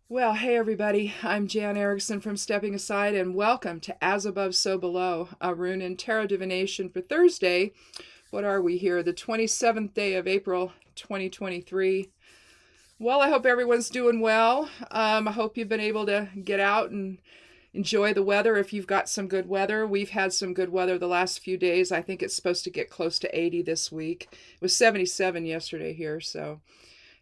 Well, hey everybody, I'm Jan Erickson from Stepping Aside, and welcome to As Above, So Below, a rune and tarot divination for Thursday. What are we here? The 27th day of April, 2023. Well, I hope everyone's doing well. I hope you've been able to get out and enjoy the weather if you've got some good weather. We've had some good weather the last few days. I think it's supposed to get close to 80 this week. It was 77 yesterday here, so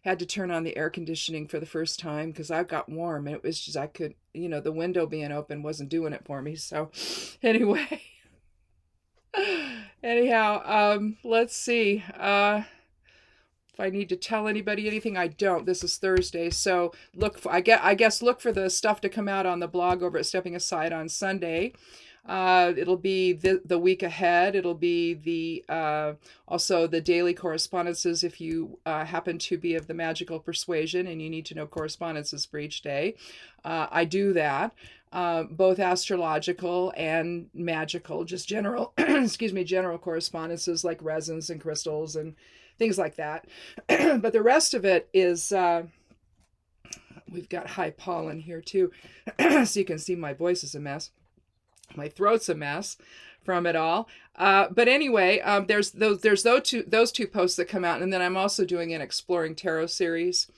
had to turn on the air conditioning for the first time because I got warm and it was just, I could, the window being open wasn't doing it for me. So anyway, let's see. If I need to tell anybody anything, I don't. This is Thursday, so I guess look for the stuff to come out on the blog over at Stepping Aside on Sunday. It'll be the week ahead. It'll be also the daily correspondences if you happen to be of the magical persuasion and you need to know correspondences for each day. I do that. Both astrological and magical, just general, general correspondences like resins and crystals and things like that. But the rest of it is, we've got high pollen here too, so you can see my voice is a mess. My throat's a mess from it all. But anyway, there's those two posts that come out, and then I'm also doing an Exploring Tarot series.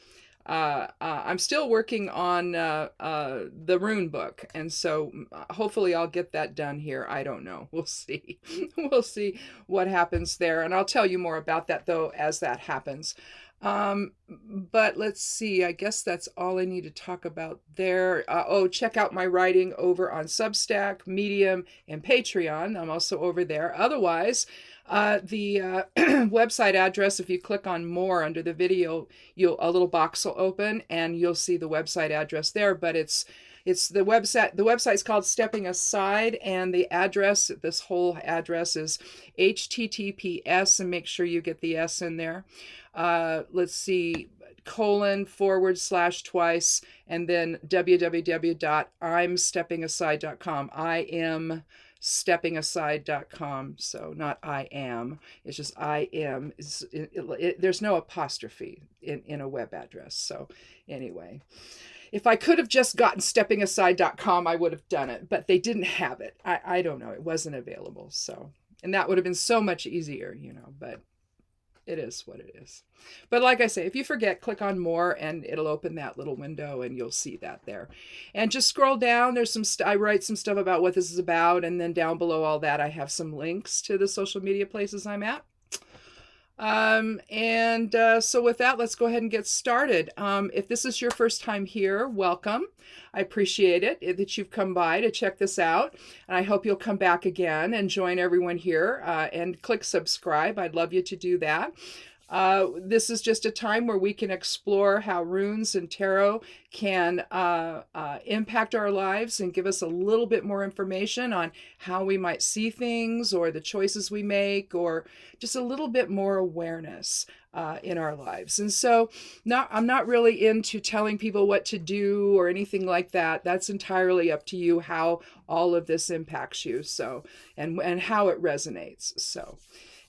I'm still working on the rune book, and so hopefully I'll get that done here. I don't know. We'll see. We'll see what happens there, and I'll tell you more about that though as that happens. But let's see, I guess that's all I need to talk about there. Check out my writing over on Substack, Medium, and Patreon. I'm also over there. Otherwise, the website address, if you click on more under the video, a little box will open and you'll see the website address there, but it's the website. The website's called Stepping Aside, and the address, this whole address is HTTPS, and make sure you get the S in there. Let's see, :// and then www.imsteppingaside.com. I am steppingaside.com. So not I am, it's just I am. There's no apostrophe in a web address. So anyway, if I could have just gotten steppingaside.com, I would have done it, but they didn't have it. I don't know. It wasn't available. So, and that would have been so much easier, but it is what it is. But like I say, if you forget, click on more and it'll open that little window and you'll see that there. And just scroll down. There's I write some stuff about what this is about. And then down below all that, I have some links to the social media places I'm at. So with that, let's go ahead and get started. If this is your first time here, welcome. I appreciate it that you've come by to check this out, and I hope you'll come back again and join everyone here and click subscribe. I'd love you to do that. This is just a time where we can explore how runes and tarot can impact our lives and give us a little bit more information on how we might see things or the choices we make, or just a little bit more awareness in our lives. And so I'm not really into telling people what to do or anything like that. That's entirely up to you how all of this impacts you, so and how it resonates. So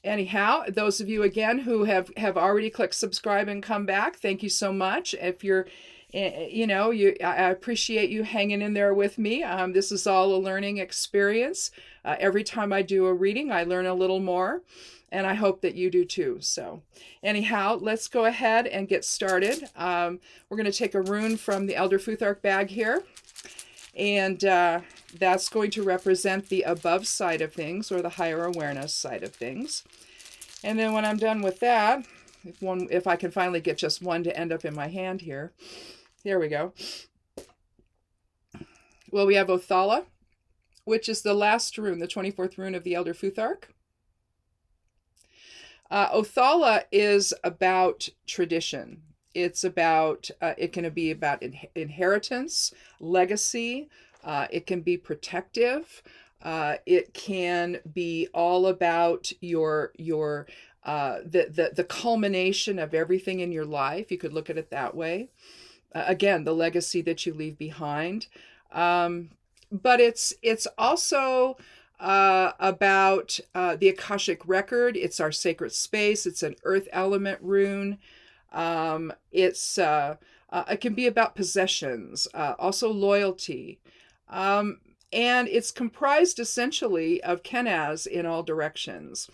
anyhow, those of you again who have already clicked subscribe and come back, thank you so much. If you're, I appreciate you hanging in there with me. This is all a learning experience. Every time I do a reading, I learn a little more, and I hope that you do too. So anyhow, let's go ahead and get started. We're going to take a rune from the Elder Futhark bag here. And that's going to represent the above side of things, or the higher awareness side of things. And then when I'm done with that, if I can finally get just one to end up in my hand here. There we go. Well, we have Othala, which is the last rune, the 24th rune of the Elder Futhark. Othala is about tradition. It's about, it can be about inheritance, legacy. It can be protective. It can be all about the culmination of everything in your life. You could look at it that way. Again, the legacy that you leave behind. But it's also about the Akashic record. It's our sacred space. It's an earth element rune. It's It can be about possessions, also loyalty. Um, and it's comprised essentially of kenaz in all directions.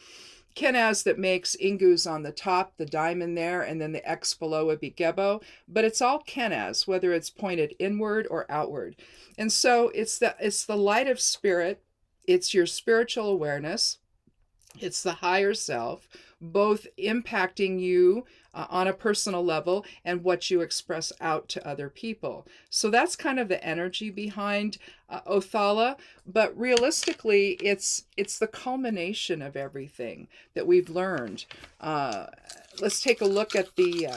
Kenaz that makes ingus on the top, the diamond there, and then the X below would be gebo. But it's all kenaz, whether it's pointed inward or outward. And so it's the light of spirit. It's your spiritual awareness. It's the higher self, both impacting you on a personal level and what you express out to other people. So that's kind of the energy behind Othala. But realistically, it's the culmination of everything that we've learned. Let's take a look at the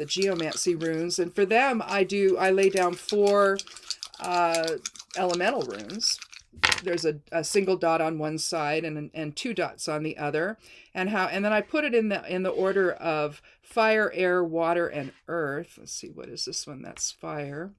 geomancy runes, and for them, I lay down 4 elemental runes. There's a single dot on one side and 2 dots on the other, and then I put it in the order of fire, air, water, and earth. Let's see, what is this one? That's fire.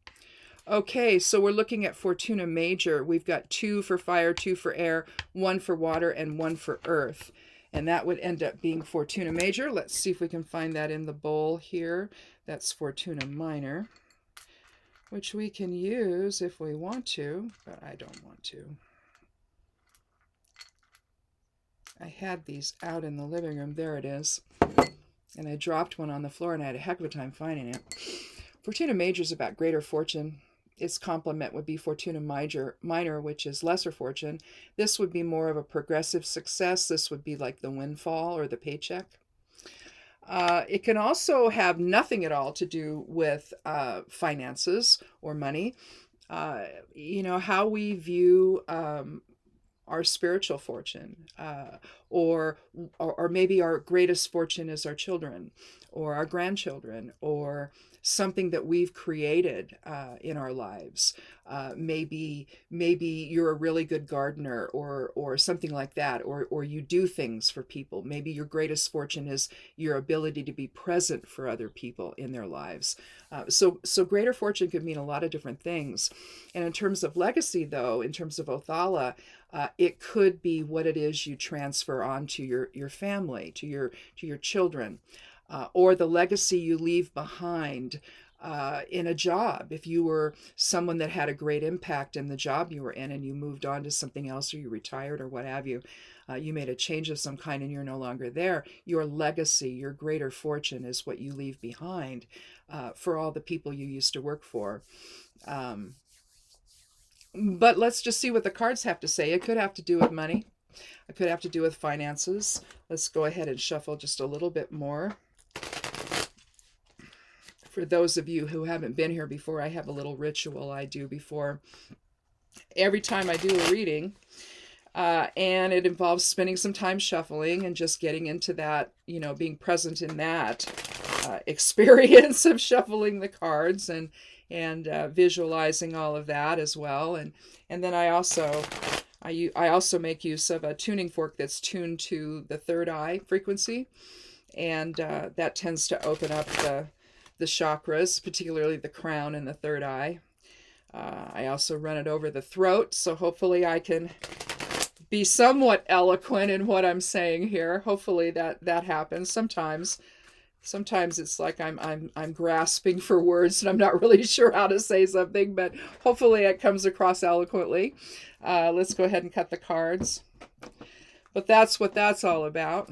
Okay, so we're looking at Fortuna Major. We've got 2 for fire, 2 for air, 1 for water, and 1 for earth. And that would end up being Fortuna Major. Let's see if we can find that in the bowl here. That's Fortuna Minor, which we can use if we want to, but I don't want to. I had these out in the living room. There it is. And I dropped one on the floor, and I had a heck of a time finding it. Fortuna Major is about greater fortune. Its complement would be Fortuna Minor, which is lesser fortune. This would be more of a progressive success. This would be like the windfall or the paycheck. It can also have nothing at all to do with finances or money. How we view our spiritual fortune, or maybe our greatest fortune is our children or our grandchildren, or something that we've created in our lives. Maybe you're a really good gardener, or something like that, or you do things for people. Maybe your greatest fortune is your ability to be present for other people in their lives. So greater fortune could mean a lot of different things. And in terms of legacy, though, in terms of Othala, it could be what it is you transfer on to your family, to your children. Or the legacy you leave behind in a job. If you were someone that had a great impact in the job you were in, and you moved on to something else, or you retired, or what have you, you made a change of some kind and you're no longer there, your legacy, your greater fortune is what you leave behind for all the people you used to work for. But let's just see what the cards have to say. It could have to do with money. It could have to do with finances. Let's go ahead and shuffle just a little bit more. For those of you who haven't been here before, I have a little ritual I do before every time I do a reading. And it involves spending some time shuffling and just getting into that, being present in that experience of shuffling the cards and visualizing all of that as well. And then I also make use of a tuning fork that's tuned to the third eye frequency, and that tends to open up the chakras, particularly the crown and the third eye. I also run it over the throat, so hopefully I can be somewhat eloquent in what I'm saying here. Hopefully that happens. Sometimes it's like I'm grasping for words and I'm not really sure how to say something, but hopefully it comes across eloquently. Let's go ahead and cut the cards. But that's what that's all about.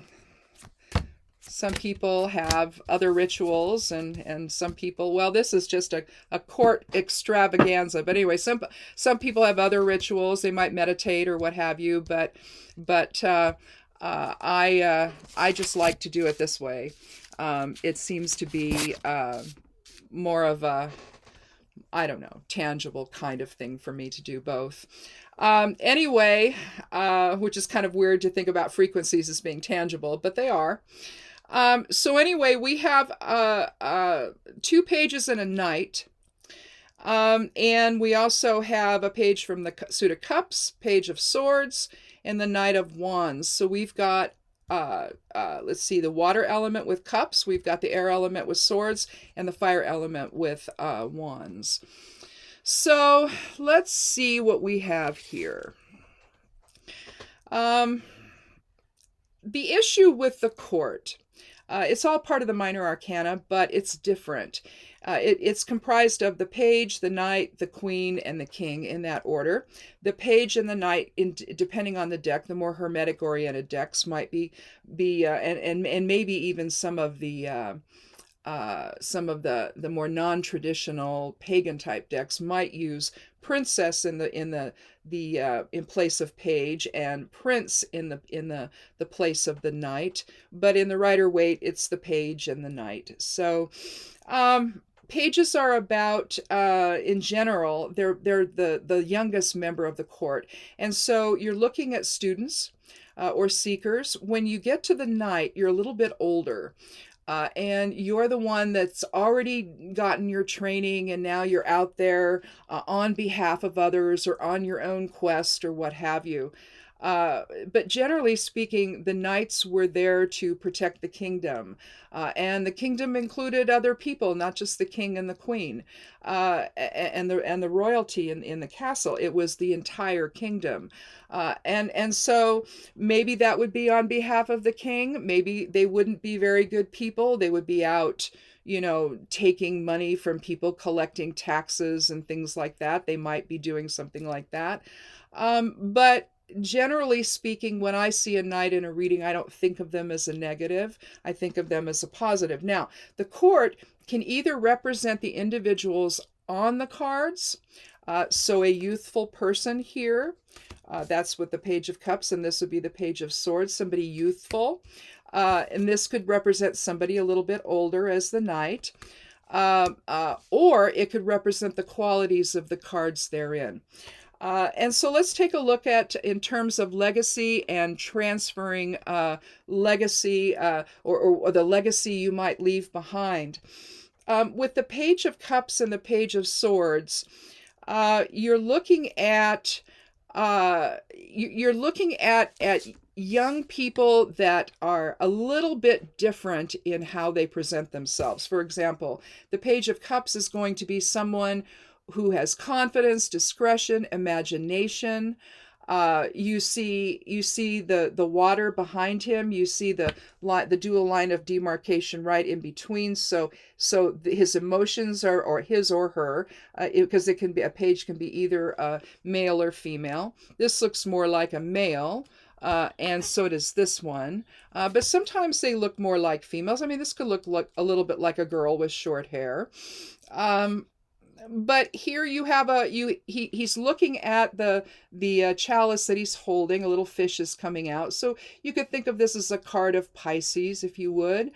Some people have other rituals, and some people, well, this is just a court extravaganza. But anyway, some people have other rituals. They might meditate or what have you, but I just like to do it this way. It seems to be more of a, tangible kind of thing for me to do both. Anyway, which is kind of weird to think about frequencies as being tangible, but they are. So anyway, we have 2 pages and a knight. And we also have a page from the suit of cups, page of swords, and the knight of wands. So we've got, let's see, the water element with cups. We've got the air element with swords, and the fire element with wands. So let's see what we have here. The issue with the court. It's all part of the minor arcana, but it's different. It's comprised of the page, the knight, the queen, and the king in that order. The page and the knight, depending on the deck, the more hermetic oriented decks might and maybe even some of the more non-traditional pagan type decks might use princess in place of page, and prince in the place of the knight. But in the Rider-Waite, it's the page and the knight. So pages are about, in general, they're the youngest member of the court, and so you're looking at students or seekers. When you get to the knight, you're a little bit older. And you're the one that's already gotten your training, and now you're out there on behalf of others or on your own quest or what have you. But generally speaking, the knights were there to protect the kingdom. And the kingdom included other people, not just the king and the queen, and the royalty in the castle. It was the entire kingdom. And so maybe that would be on behalf of the king. Maybe they wouldn't be very good people. They would be out, taking money from people, collecting taxes and things like that. They might be doing something like that. But generally speaking, when I see a knight in a reading, I don't think of them as a negative. I think of them as a positive. Now, the court can either represent the individuals on the cards, so a youthful person here, that's with the Page of Cups, and this would be the Page of Swords, somebody youthful. And this could represent somebody a little bit older as the knight. Or it could represent the qualities of the cards therein. And so let's take a look at, in terms of legacy and transferring legacy, or the legacy you might leave behind. With the Page of Cups and the Page of Swords, you're looking at young people that are a little bit different in how they present themselves. For example, the Page of Cups is going to be someone who has confidence, discretion, imagination. You see the water behind him. You see the dual line of demarcation right in between. So his emotions are, or his or her, because it can be, a page can be either male or female. This looks more like a male. And so does this one. But sometimes they look more like females. I mean, this could look like a little bit like a girl with short hair. But here you have he's looking at the chalice that he's holding. A little fish is coming out. So you could think of this as a card of Pisces, if you would,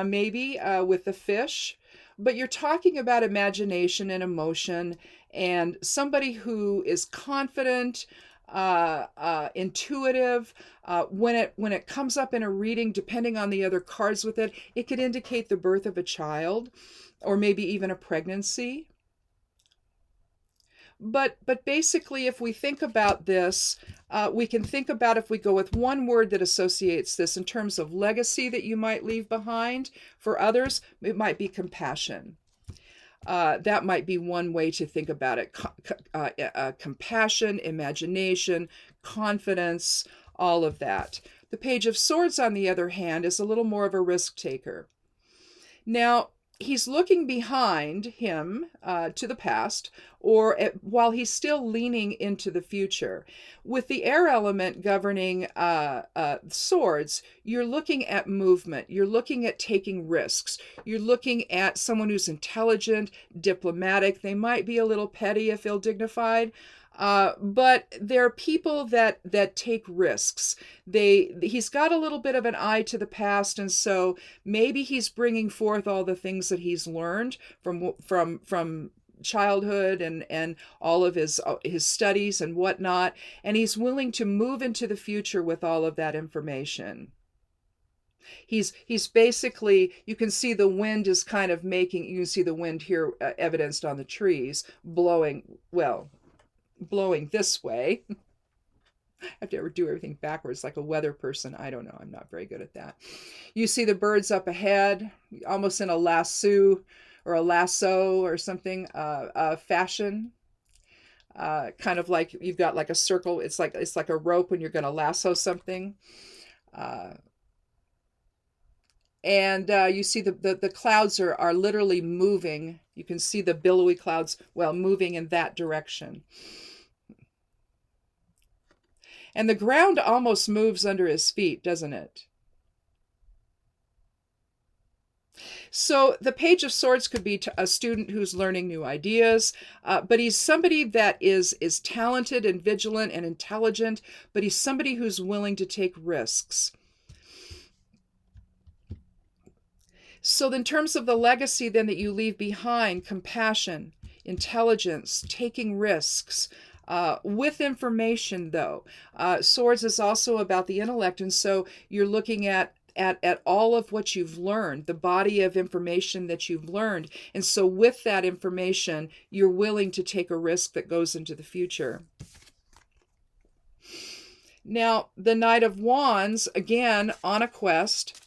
maybe with the fish. But you're talking about imagination and emotion, and somebody who is confident, intuitive. When it comes up in a reading, depending on the other cards with it, it could indicate the birth of a child, or maybe even a pregnancy. But basically, if we think about this, we can think about, if we go with one word that associates this in terms of legacy that you might leave behind for others, it might be compassion. That might be one way to think about it. Compassion, imagination, confidence, all of that. The Page of Swords, on the other hand, is a little more of a risk taker. Now, he's looking behind him to the past, while he's still leaning into the future. With the air element governing swords, you're looking at movement. You're looking at taking risks. You're looking at someone who's intelligent, diplomatic. They might be a little petty if ill-dignified. But they're people that take risks. He's got a little bit of an eye to the past, and so maybe he's bringing forth all the things that he's learned from childhood and all of his studies and whatnot, and he's willing to move into the future with all of that information. He's basically, you can see the wind is kind of you can see the wind here evidenced on the trees blowing this way. I have to ever do everything backwards like a weather person. I don't know. I'm not very good at that. You see the birds up ahead, almost in a lasso or something fashion. Kind of like you've got like a circle. It's like a rope when you're going to lasso something. And you see the clouds are literally moving. You can see the billowy clouds, well, moving in that direction. And the ground almost moves under his feet, doesn't it? So the Page of Swords could be a student who's learning new ideas, but he's somebody that is talented and vigilant and intelligent, but he's somebody who's willing to take risks. So in terms of the legacy then that you leave behind, compassion, intelligence, taking risks, with information though. Swords is also about the intellect, and so you're looking at all of what you've learned, the body of information that you've learned. And so with that information, you're willing to take a risk that goes into the future. Now, the Knight of Wands, again, on a quest,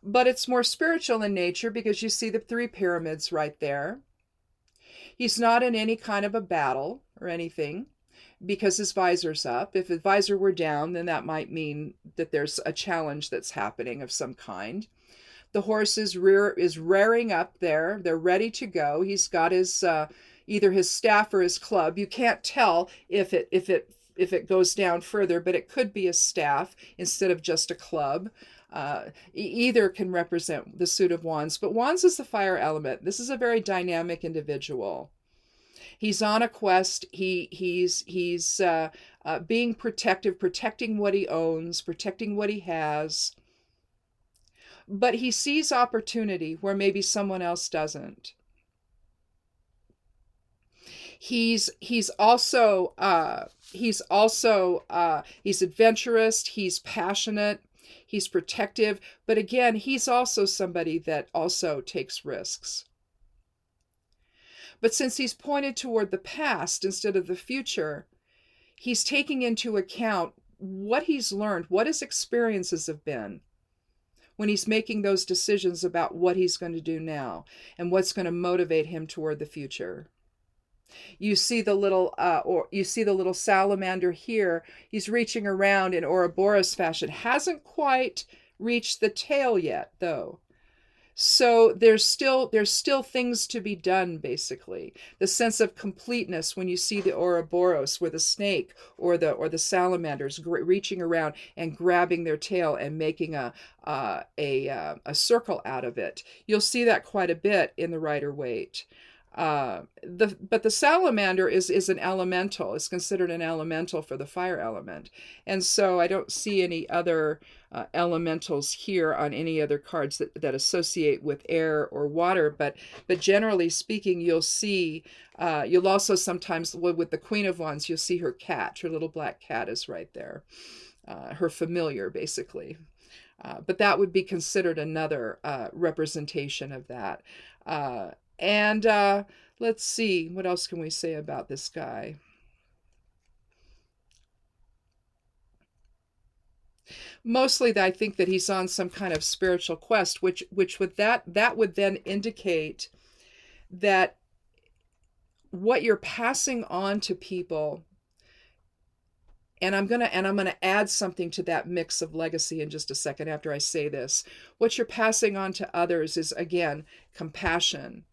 but it's more spiritual in nature because you see the 3 pyramids right there. He's not in any kind of a battle or anything because his visor's up. If his visor were down, then that might mean that there's a challenge that's happening of some kind. The horse is rearing up there. They're ready to go. He's got his either his staff or his club. You can't tell if it goes down further, but it could be a staff instead of just a club. Either can represent the suit of wands, but wands is the fire element. This is a very dynamic individual. He's on a quest. He's being protective, protecting what he owns, protecting what he has. But he sees opportunity where maybe someone else doesn't. He's also adventurous. He's passionate. He's protective. But again, he's also somebody that also takes risks. But since he's pointed toward the past instead of the future, he's taking into account what he's learned, what his experiences have been when he's making those decisions about what he's going to do now and what's going to motivate him toward the future. You see the little salamander here. He's reaching around in Ouroboros fashion. Hasn't quite reached the tail yet, though. So there's still things to be done, basically. The sense of completeness when you see the Ouroboros, where the snake or the salamanders reaching around and grabbing their tail and making a circle out of it. You'll see that quite a bit in the Rider-Waite. But the salamander is an elemental. It's considered an elemental for the fire element, and so I don't see any other elementals here on any other cards that associate with air or water. But generally speaking, you'll see. You'll also sometimes with the Queen of Wands, you'll see her cat. Her little black cat is right there. Her familiar, basically. But that would be considered another representation of that. And let's see, what else can we say about this guy? Mostly, I think that he's on some kind of spiritual quest, which would that would then indicate that what you're passing on to people. And I'm gonna add something to that mix of legacy in just a second after I say this. What you're passing on to others is, again, compassion,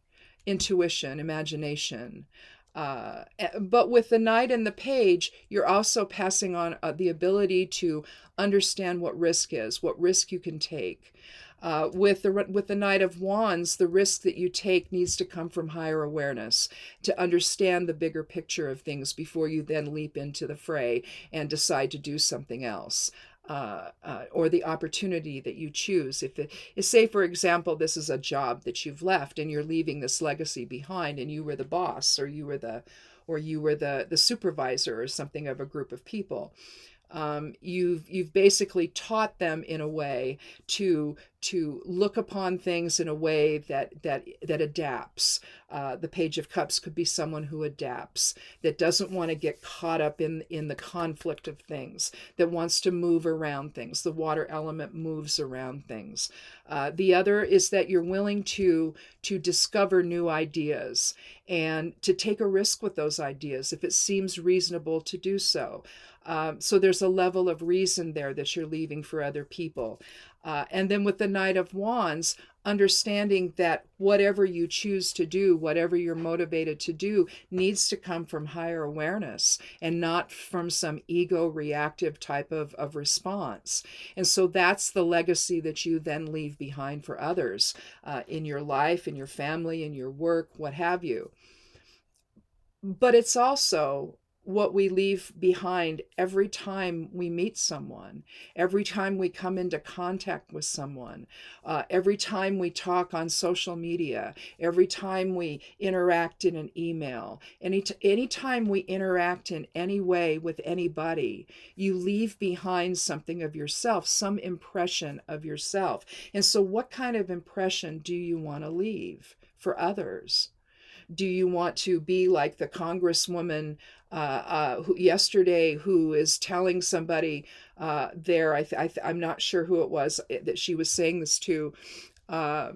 intuition, imagination. But with the Knight and the Page, you're also passing on the ability to understand what risk is, what risk you can take. With the Knight of Wands, the risk that you take needs to come from higher awareness, to understand the bigger picture of things before you then leap into the fray and decide to do something else. Or the opportunity that you choose. Say, for example, this is a job that you've left and you're leaving this legacy behind, and you were the boss, or you were the supervisor or something of a group of people. You've basically taught them in a way to look upon things in a way that adapts. The Page of Cups could be someone who adapts, that doesn't want to get caught up in the conflict of things, that wants to move around things. The water element moves around things. The other is that you're willing to discover new ideas and to take a risk with those ideas if it seems reasonable to do so. So there's a level of reason there that you're leaving for other people. And then with the Knight of Wands, understanding that whatever you choose to do, whatever you're motivated to do, needs to come from higher awareness and not from some ego reactive type of response. And so that's the legacy that you then leave behind for others, in your life, in your family, in your work, what have you. But it's also what we leave behind every time we meet someone, every time we come into contact with someone, every time we talk on social media, every time we interact in an email, any time we interact in any way with anybody, you leave behind something of yourself, some impression of yourself. And so what kind of impression do you want to leave for others? Do you want to be like the congresswoman yesterday, who is telling somebody I'm not sure who it was that she was saying this to, uh,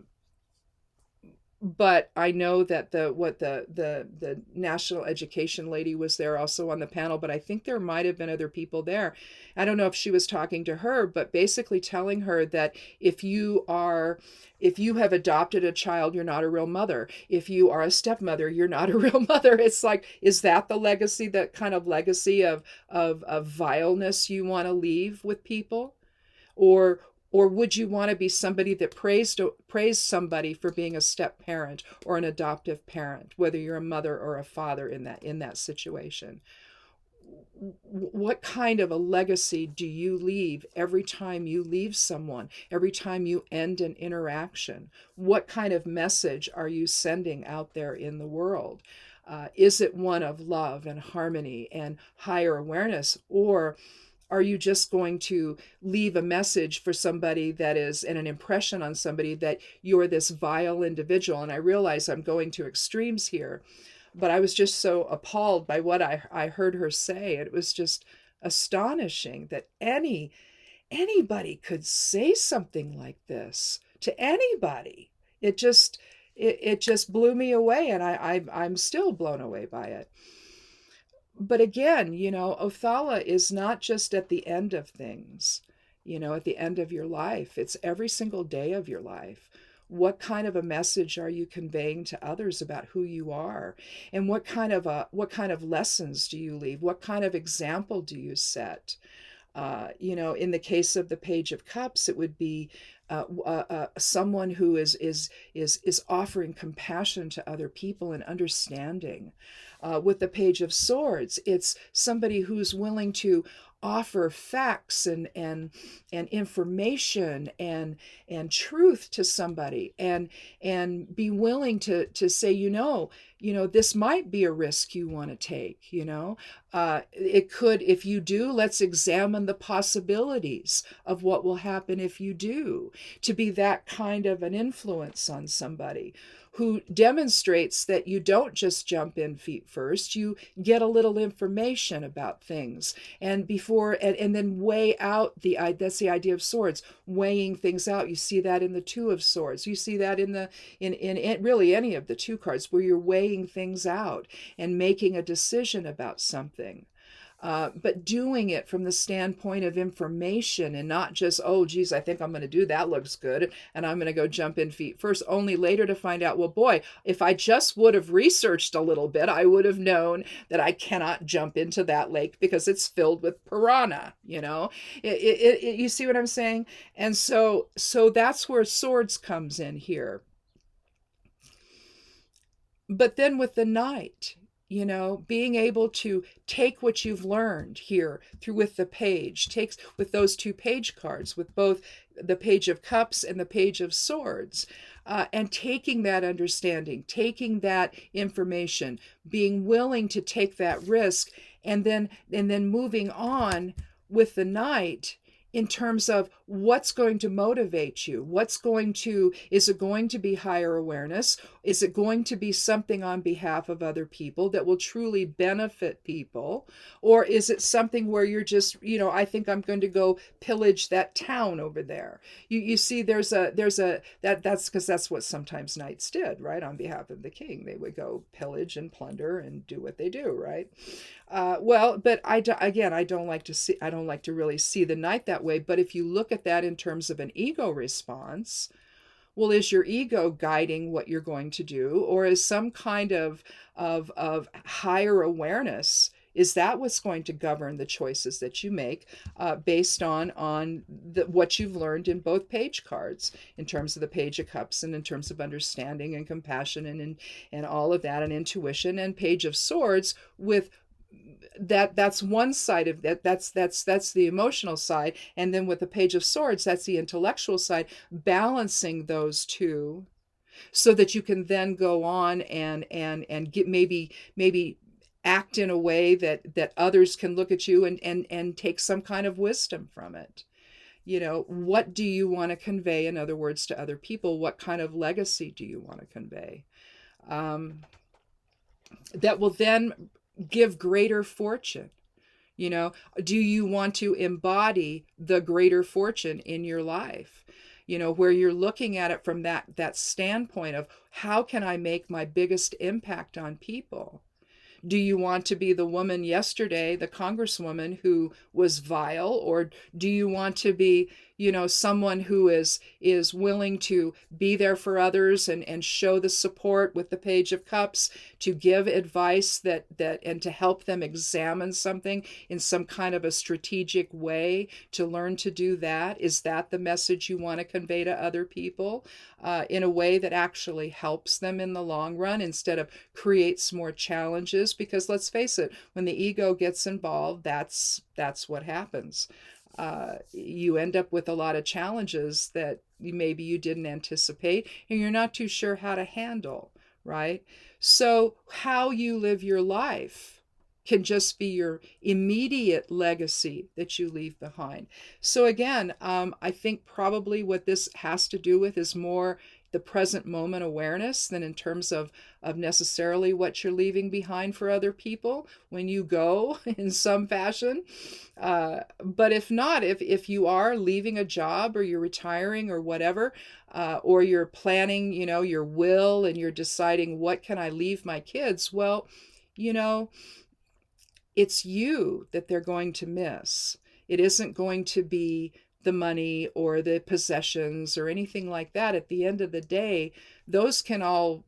but I know that the national education lady was there also on the panel, but I think there might have been other people there. I don't know if she was talking to her, but basically telling her that if you have adopted a child, you're not a real mother. If you are a stepmother, you're not a real mother. It's like, is that the legacy, that kind of legacy of vileness you want to leave with people? Or would you want to be somebody that praised somebody for being a step parent or an adoptive parent, whether you're a mother or a father in that situation? What kind of a legacy do you leave every time you leave someone, every time you end an interaction? What kind of message are you sending out there in the world? Is it one of love and harmony and higher awareness, or are you just going to leave a message for somebody that is, and an impression on somebody that you're this vile individual? And I realize I'm going to extremes here, but I was just so appalled by what I heard her say. It was just astonishing that anybody could say something like this to anybody. It just blew me away, and I'm still blown away by it. But again, Othala is not just at the end of things, at the end of your life. It's every single day of your life. What kind of a message are you conveying to others about who you are? And what kind of lessons do you leave? What kind of example do you set? In the case of the Page of Cups, it would be someone who is offering compassion to other people and understanding. With the Page of Swords, it's somebody who's willing to offer facts and information and truth to somebody, and be willing to say, this might be a risk you want to take. It could, if you do, let's examine the possibilities of what will happen if you do, to be that kind of an influence on somebody who demonstrates that you don't just jump in feet first, you get a little information about things, and then weigh out that's the idea of swords, weighing things out. You see that in the Two of Swords. You see that in really any of the two cards, where you're weighing things out and making a decision about something. But doing it from the standpoint of information, and not just, oh, geez, I think I'm going to do that, looks good, and I'm going to go jump in feet first, only later to find out, well, boy, if I just would have researched a little bit, I would have known that I cannot jump into that lake because it's filled with piranha, you see what I'm saying? And so that's where swords comes in here. But then with the knight, being able to take what you've learned here through with the page, takes with those two page cards, with both the Page of Cups and the Page of Swords, and taking that understanding, taking that information, being willing to take that risk, and then moving on with the knight in terms of what's going to motivate you. Is it going to be higher awareness? Is it going to be something on behalf of other people that will truly benefit people? Or is it something where you're just, I think I'm going to go pillage that town over there. You see, that's because that's what sometimes knights did, right? On behalf of the king, they would go pillage and plunder and do what they do, right? But I don't like to really see the knight that way. But if you look at at that in terms of an ego response, well, is your ego guiding what you're going to do, or is some kind of higher awareness, is that what's going to govern the choices that you make, based on what you've learned in both page cards, in terms of the Page of Cups and in terms of understanding and compassion and all of that, and intuition, and Page of Swords with that's one side of that. That's the emotional side, and then with the Page of Swords, that's the intellectual side. Balancing those two, so that you can then go on and get maybe act in a way that others can look at you and take some kind of wisdom from it. What do you want to convey, in other words, to other people? What kind of legacy do you want to convey, that will then give greater fortune? Do you want to embody the greater fortune in your life, where you're looking at it from that standpoint of, how can I make my biggest impact on people? Do you want to be the woman yesterday, the congresswoman who was vile, or do you want to be, someone who is willing to be there for others and show the support with the Page of Cups, to give advice that and to help them examine something in some kind of a strategic way, to learn to do that? Is that the message you want to convey to other people, in a way that actually helps them in the long run, instead of creates more challenges? Because let's face it, when the ego gets involved, that's what happens. You end up with a lot of challenges that maybe you didn't anticipate and you're not too sure how to handle, right? So how you live your life can just be your immediate legacy that you leave behind. So again, I think probably what this has to do with is more the present moment awareness than in terms of necessarily what you're leaving behind for other people when you go in some fashion. But if not, if you are leaving a job, or you're retiring, or whatever, or you're planning, your will, and you're deciding, what can I leave my kids? Well, it's you that they're going to miss. It isn't going to be the money or the possessions or anything like that. At the end of the day, those can all,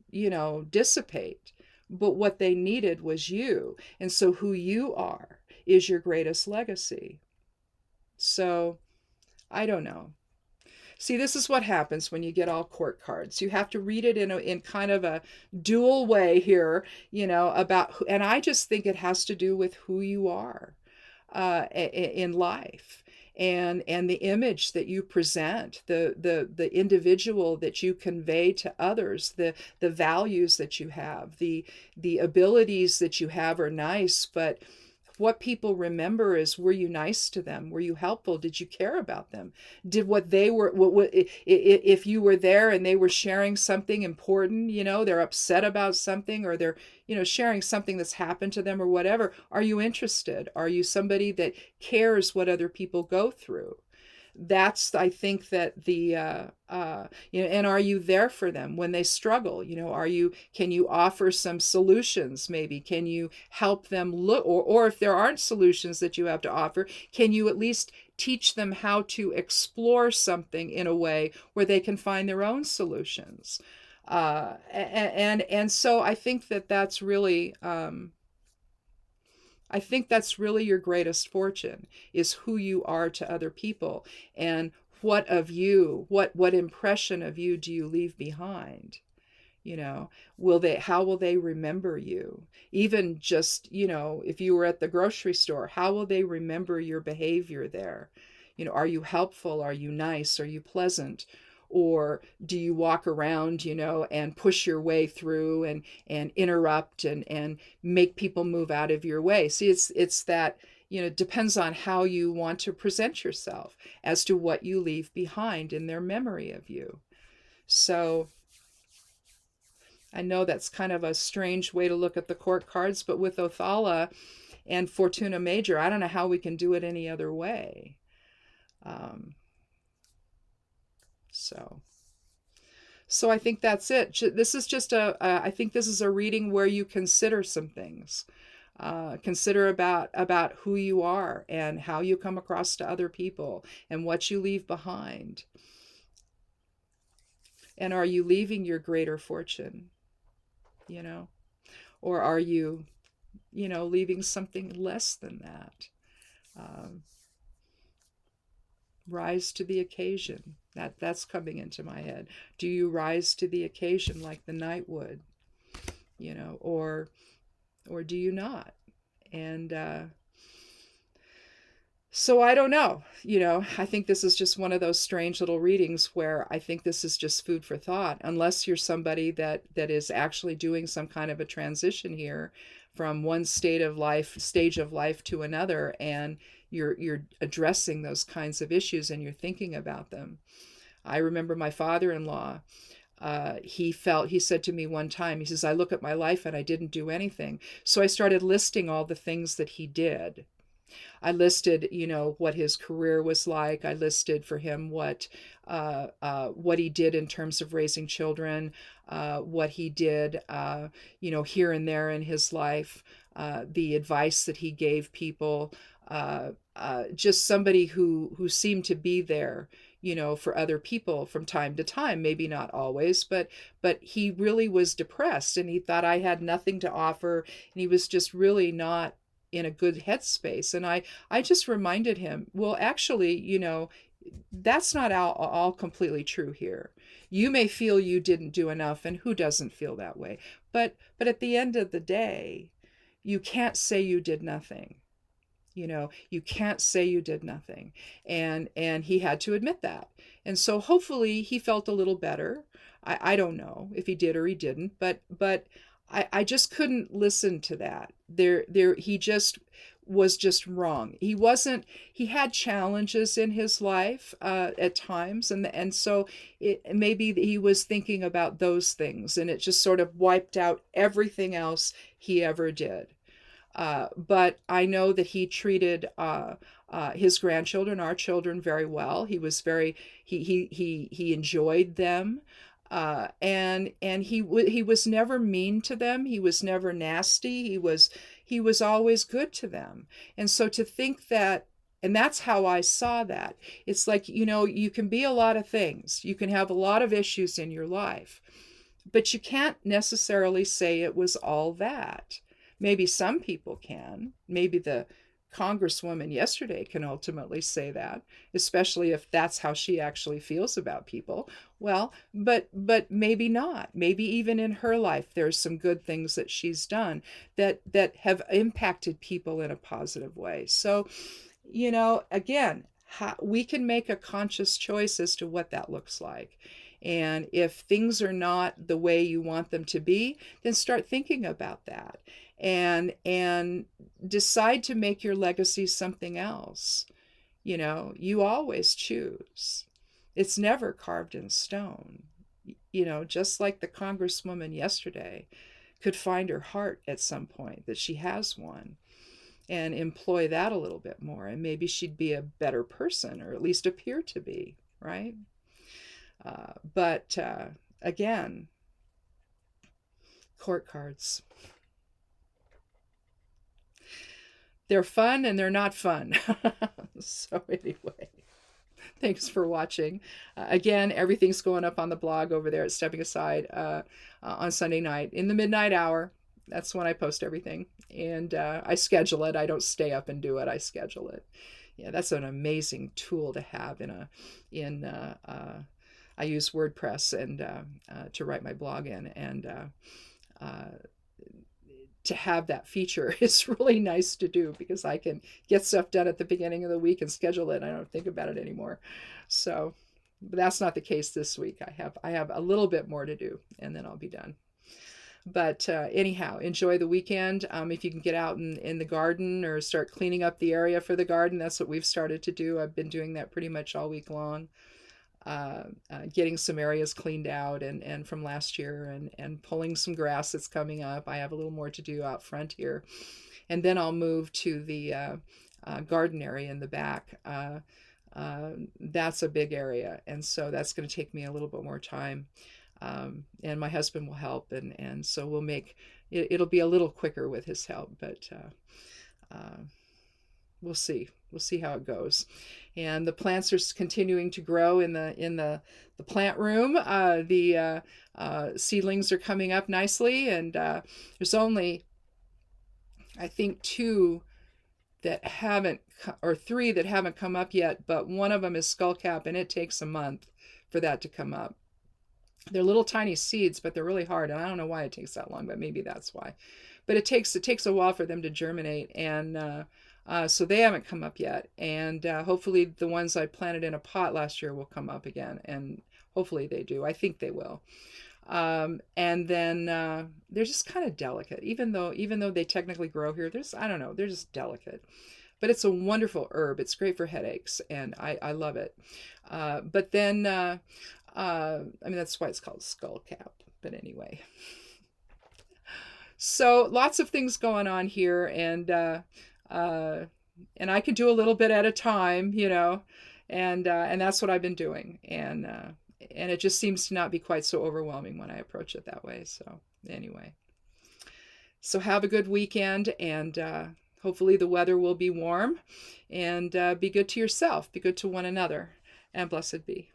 dissipate. But what they needed was you. And so who you are is your greatest legacy. So I don't know. See, this is what happens when you get all court cards. You have to read it in kind of a dual way here, about, and I just think it has to do with who you are, in life, and the image that you present, the individual that you convey to others, the values that you have, the abilities that you have are nice, but what people remember is, were you nice to them? Were you helpful? Did you care about them? Did what they were, if you were there and they were sharing something important, they're upset about something, or they're, sharing something that's happened to them or whatever. Are you interested? Are you somebody that cares what other people go through? That's, I think, that the and are you there for them when they struggle? Can you offer some solutions? Maybe can you help them look, or if there aren't solutions that you have to offer, can you at least teach them how to explore something in a way where they can find their own solutions? And so I think that's really, your greatest fortune, is who you are to other people, and what of you, what impression of you do you leave behind? How will they remember you? Even just, if you were at the grocery store, how will they remember your behavior there? Are you helpful? Are you nice? Are you pleasant? Or do you walk around, and push your way through and interrupt and make people move out of your way? See, it's that, it depends on how you want to present yourself as to what you leave behind in their memory of you. So I know that's kind of a strange way to look at the court cards, but with Othala and Fortuna Major, I don't know how we can do it any other way. So I think that's it. This is just I think this is a reading where you consider some things. Consider about who you are and how you come across to other people and what you leave behind. And are you leaving your greater fortune, you know? Or are you, leaving something less than that? Um, rise to the occasion. That's coming into my head. Do you rise to the occasion like the knight would, or do you not? And so I don't know. I think this is just one of those strange little readings where I think this is just food for thought. Unless you're somebody that is actually doing some kind of a transition here from one stage of life to another, and you're addressing those kinds of issues and you're thinking about them. I remember my father-in-law. He said to me one time, he says, I look at my life and I didn't do anything. So I started listing all the things that he did. I listed, what his career was like. I listed for him what he did in terms of raising children, what he did, here and there in his life, the advice that he gave people, just somebody who seemed to be there, for other people from time to time, maybe not always, but he really was depressed and he thought I had nothing to offer, and he was just really not in a good headspace. And I just reminded him, well, actually, that's not all completely true here. You may feel you didn't do enough, and who doesn't feel that way? But at the end of the day, you can't say you did nothing. You can't say you did nothing. And he had to admit that. And so hopefully he felt a little better. I don't know if he did or he didn't, but I just couldn't listen to that. He just was just wrong. He had challenges in his life at times, and so maybe he was thinking about those things, and it just sort of wiped out everything else he ever did. But I know that he treated his grandchildren, our children, very well. He enjoyed them. And he was never mean to them. He was never nasty. He was always good to them. And so to think that, and that's how I saw that. It's like, you can be a lot of things. You can have a lot of issues in your life, but you can't necessarily say it was all that. Maybe some people can. Maybe the Congresswoman yesterday can ultimately say that, especially if that's how she actually feels about people. Well, but maybe not. Maybe even in her life there's some good things that she's done that have impacted people in a positive way. So, again, we can make a conscious choice as to what that looks like. And if things are not the way you want them to be, then start thinking about that and decide to make your legacy something else. You always choose. It's never carved in stone. Just like the Congresswoman yesterday could find her heart at some point, that she has one, and employ that a little bit more, and maybe she'd be a better person, or at least appear to be, right? But again, court cards. They're fun and they're not fun. So anyway, thanks for watching. Again, everything's going up on the blog over there at Stepping Aside on Sunday night in the midnight hour. That's when I post everything. And I schedule it. I don't stay up and do it. I schedule it. Yeah, that's an amazing tool to have I use WordPress and to write my blog in, and to have that feature is really nice to do, because I can get stuff done at the beginning of the week and schedule it. I don't think about it anymore. So, but that's not the case this week. I have a little bit more to do, and then I'll be done. But anyhow, enjoy the weekend. If you can get out in the garden or start cleaning up the area for the garden, that's what we've started to do. I've been doing that pretty much all week long. Getting some areas cleaned out and from last year, and pulling some grass that's coming up. I have a little more to do out front here. And then I'll move to the garden area in the back. That's a big area, and so that's going to take me a little bit more time. And my husband will help, and so we'll make it, it'll be a little quicker with his help, but we'll see. We'll see how it goes. And the plants are continuing to grow in the plant room. The seedlings are coming up nicely, and there's only, I think, two that haven't, or three that haven't come up yet, but one of them is skullcap, and it takes a month for that to come up. They're little tiny seeds, but they're really hard, and I don't know why it takes that long, but maybe that's why. But it takes a while for them to germinate, and so they haven't come up yet. And hopefully the ones I planted in a pot last year will come up again, and hopefully they do. I think they will. And then they're just kind of delicate, even though they technically grow here. I don't know, they're just delicate. But it's a wonderful herb. It's great for headaches, and I love it. But then, I mean, that's why it's called skullcap. But anyway. So lots of things going on here, and I can do a little bit at a time, and that's what I've been doing, and it just seems to not be quite so overwhelming when I approach it that way. So anyway, so have a good weekend, and hopefully the weather will be warm, and be good to yourself, be good to one another, and blessed be.